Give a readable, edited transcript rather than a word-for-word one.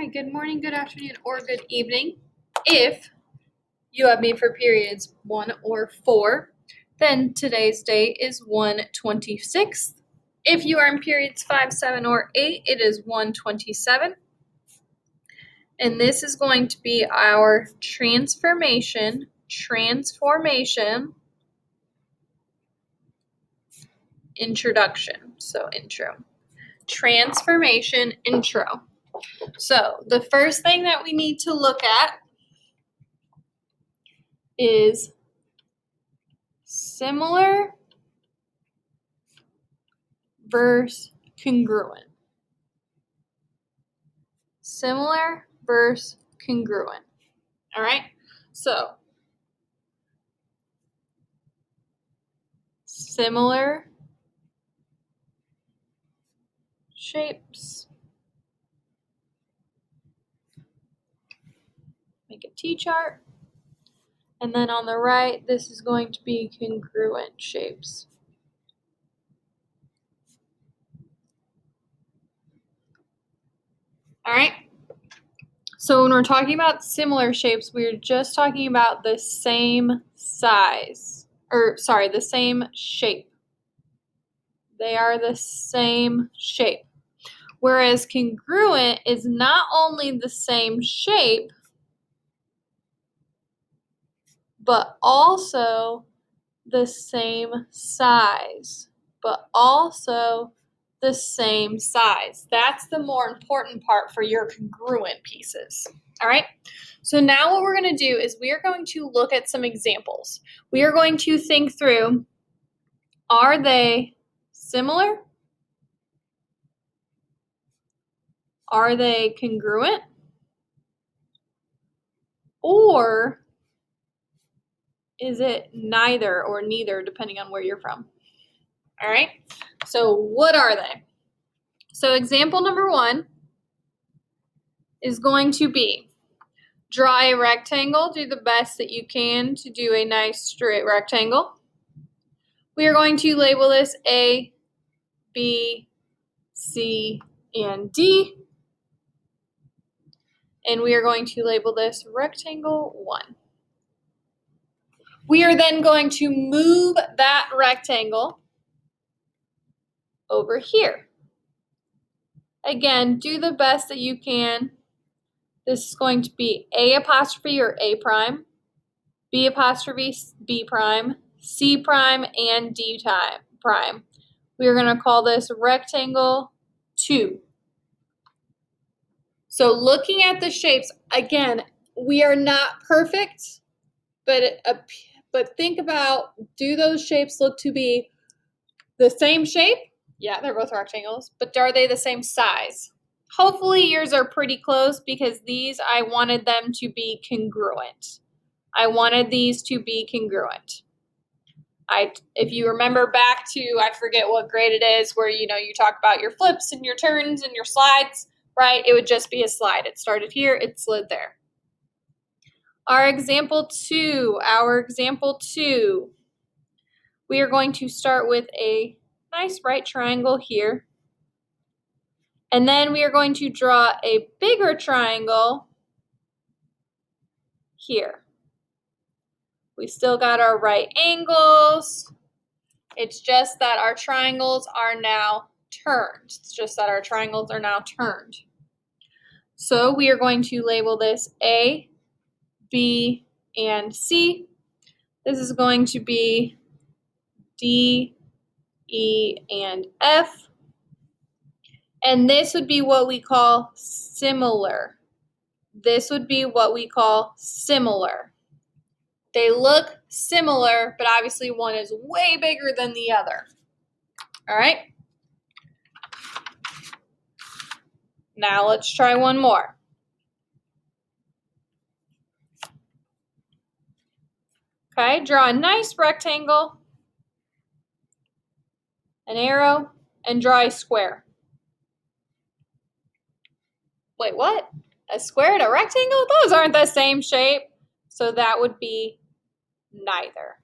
Hi, good morning, good afternoon, or good evening. If you have me for periods 1 or 4, then today's date is 1/26. If you are in periods 5, 7, or 8, it is 1/27. And this is going to be our transformation introduction. So intro. Transformation intro. So the first thing that we need to look at is similar versus congruent. Similar versus congruent. All right? So, similar shapes. Make a T-chart. And then on the right, this is going to be congruent shapes. All right? So when we're talking about similar shapes, we're just talking about the same size. The same shape. They are the same shape. Whereas congruent is not only the same shape, but also the same size. That's the more important part for your congruent pieces. All right? So now what we're going to do is we are going to look at some examples. We are going to think through, are they similar? Are they congruent? Or is it neither or neither, depending on where you're from? All right? So what are they? So example number 1 is going to be draw a rectangle. Do the best that you can to do a nice straight rectangle. We are going to label this A, B, C, and D. And we are going to label this rectangle 1. We are then going to move that rectangle over here. Again, do the best that you can. This is going to be A apostrophe or A prime, B apostrophe B prime, C prime, and D prime. We are going to call this rectangle 2. So looking at the shapes, again, we are not perfect, but think about, do those shapes look to be the same shape? Yeah, they're both rectangles, but are they the same size? Hopefully yours are pretty close because these, I wanted them to be congruent. I wanted these to be congruent. If you remember back to, I forget what grade it is, where you talk about your flips and your turns and your slides, right? It would just be a slide. It started here, it slid there. Our example 2, we are going to start with a nice right triangle here. And then we are going to draw a bigger triangle here. We still got our right angles. It's just that our triangles are now turned. So we are going to label this A, B, and C. This is going to be D, E, and F. And this would be what we call similar. They look similar, but obviously one is way bigger than the other. All right? Now let's try one more. Okay, draw a nice rectangle, an arrow, and draw a square. Wait, what? A square and a rectangle? Those aren't the same shape. So that would be neither.